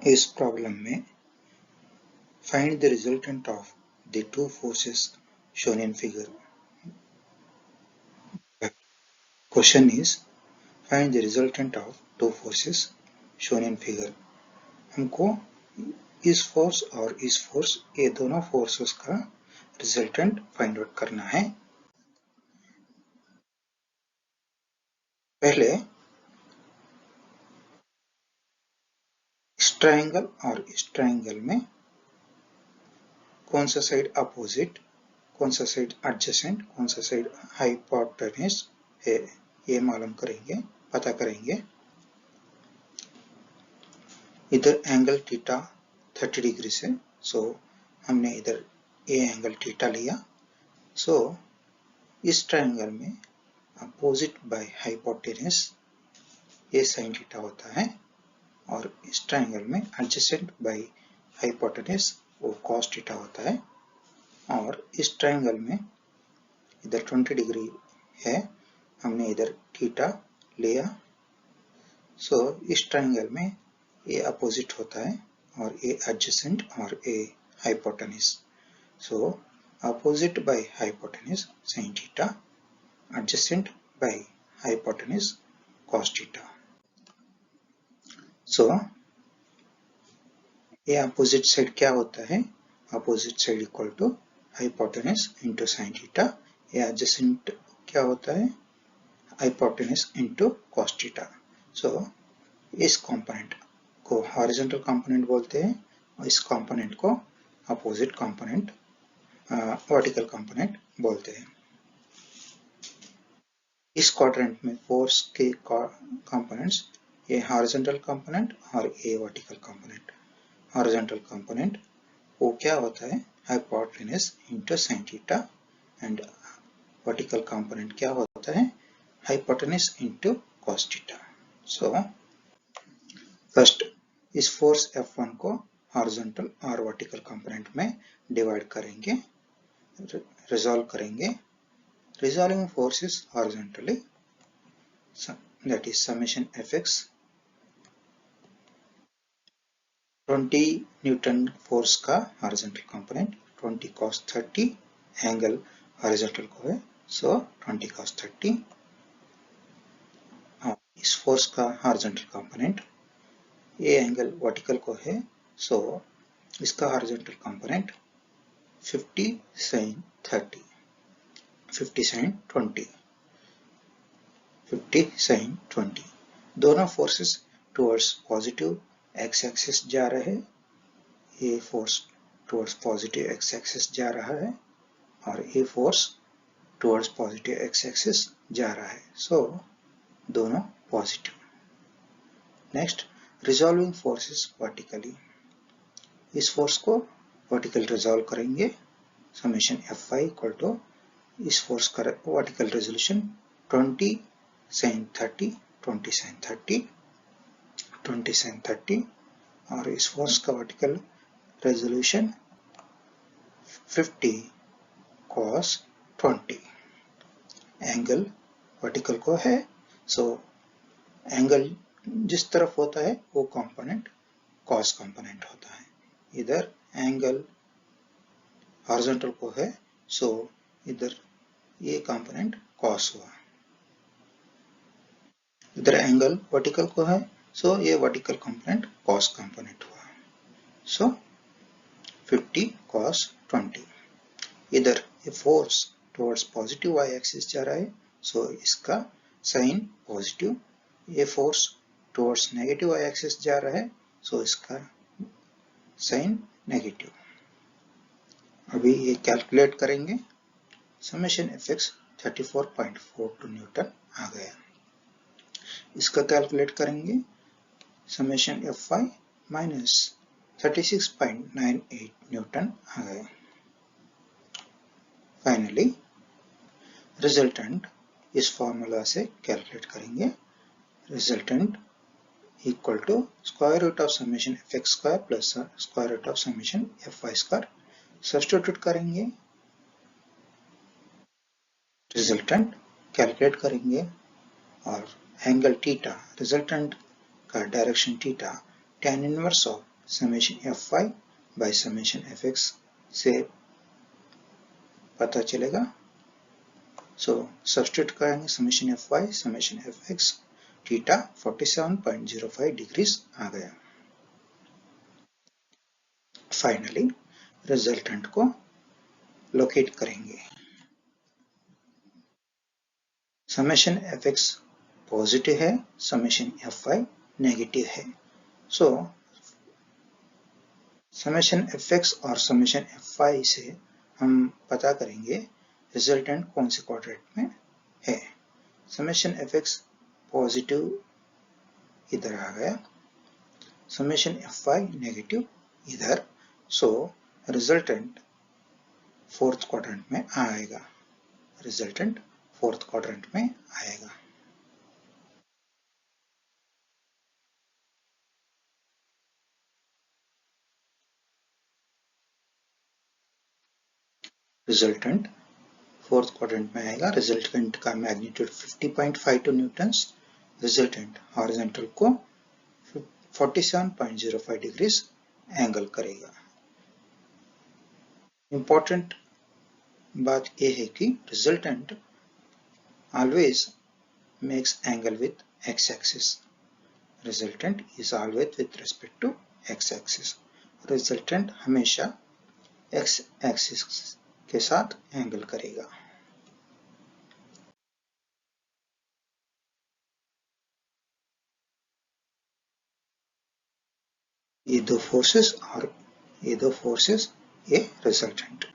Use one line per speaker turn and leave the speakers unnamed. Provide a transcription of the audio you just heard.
इस प्रॉब्लम में find the resultant of the two forces shown in figure. Question is find the resultant of two forces shown in figure. हमको इस force और इस force ये दोनों फोर्सेस का रिजल्टेंट फाइंड आउट करना है। पहले इस ट्रायंगल और इस ट्रायंगल में कौन सा साइड अपोजिट, कौन सा साइड एडजेसेंट, कौन सा साइड हाइपोटेन्यूज है, ये मालूम करेंगे, पता करेंगे। इधर एंगल थीटा 30 डिग्री से, सो हमने इधर ए एंगल थीटा लिया। सो इस ट्रायंगल में अपोजिट बाय हाइपोटेन्यूज ये साइन थीटा होता है और इस ट्रायंगल में एडजेसेंट बाय हाइपोटेन्यूज वो कॉस थीटा होता है। और इस ट्रायंगल में इधर 20 डिग्री है, हमने इधर थीटा लिया। सो इस ट्रायंगल में ये अपोजिट होता है और ये एडजेसेंट और ये hypotenuse. So opposite by hypotenuse sin theta, adjacent by hypotenuse cos theta. सो ये अपोजिट साइड क्या होता है, opposite side equal to hypotenuse into sin theta. ये एडजेसेंट क्या होता है, हाइपोटेन्यूज इंटू cos थीटा। सो इस कंपोनेंट को हॉरिजॉन्टल कंपोनेंट बोलते हैं और इस कंपोनेंट को अपोजिट कंपोनेंट, वर्टिकल कंपोनेंट बोलते हैं। इस क्वाड्रेंट में फोर्स के कंपोनेंट्स ये हॉरिजॉन्टल कंपोनेंट और ये वर्टिकल कंपोनेंट। हॉरिजॉन्टल कंपोनेंट वो क्या होता है, hypotenuse into sin theta, and vertical component क्या होता है, hypotenuse into cos theta. So first इस फोर्स F1 को हॉरिजॉन्टल और वर्टिकल कंपोनेंट में डिवाइड करेंगे, रिजॉल्व करेंगे। Resolving force is horizontally, that is summation Fx 20 Newton force का horizontal component, 20 cos 30 angle horizontal को है, सो 20 cos 30। इस फोर्स का हॉरिजॉन्टल कंपोनेंट ये एंगल वर्टिकल को है, सो इसका horizontal component 50 sin 30, 50 sin 20, 50 sin 20। दोनों forces towards positive x axis जा रहे हैं, ये force towards positive x axis जा रहा है और ये force towards positive x axis जा रहा है, सो दोनों positive. Next resolving forces vertically, इस फोर्स को वर्टिकल रिजॉल्व करेंगे, समेशन Fy इक्वल टू इस फोर्स का vertical resolution 20 sin 30, 20 sin 30, 20 sin 30 और इस फोर्स का vertical resolution 50 cos 20। Angle vertical को है, सो एंगल जिस तरफ होता है वो कंपोनेंट cos कंपोनेंट होता है। इधर एंगल हॉरिजॉन्टल को है, सो इधर ये कंपोनेंट cos हुआ। इधर एंगल वर्टिकल को है, सो ये वर्टिकल कंपोनेंट cos कंपोनेंट हुआ, सो 50 cos 20। इधर ये force towards positive y axis जा रहा है, सो इसका साइन पॉजिटिव। ये force towards negative y axis जा रहा है, सो इसका साइन नेगेटिव। अभी ये कैलकुलेट करेंगे, समेशन Fx 34.42 न्यूटन आ गया। इसका कैलकुलेट करेंगे, समेशन Fy माइनस 36.98 न्यूटन आ गया। फाइनली रिजल्टेंट इस फॉर्मूला से कैलकुलेट करेंगे, resultant equal to square root of summation Fx square plus square root of summation Fy square. Substitute करेंगे, रिजल्टेंट कैलकुलेट करेंगे और एंगल थीटा, रिजल्टेंट का direction theta tan inverse of summation F5 by summation Fx से पता चलेगा। सो substitute करेंगे summation Fy summation Fx, theta 47.05 degrees आ गया। Finally resultant को लोकेट करेंगे। समेशन Fx पॉजिटिव है, समेशन Fy नेगेटिव है। सो समेशन Fx और समेशन Fy से हम पता करेंगे रिजल्टेंट कौन से क्वाड्रेंट में है। समेशन Fx पॉजिटिव इधर आ गया, समेशन Fy नेगेटिव इधर। सो रिजल्टेंट फोर्थ क्वाड्रेंट में आएगा। रिजल्टेंट फोर्थ क्वाड्रेंट में आएगा। रिजल्टेंट फोर्थ क्वाड्रेंट में आएगा। रिजल्टेंट का मैग्नीट्यूड 50.52 न्यूटन्स। रिजल्टेंट हॉरिजॉन्टल को 47.05 डिग्रीज एंगल करेगा। इंपॉर्टेंट बात यह है कि resultant always makes angle with X axis. Resultant is always with respect to X axis. Resultant हमेशा एक्स एक्सिस के साथ एंगल करेगा। ये दो फोर्सेस और ये दो फोर्सेस, ये रिजल्टेंट।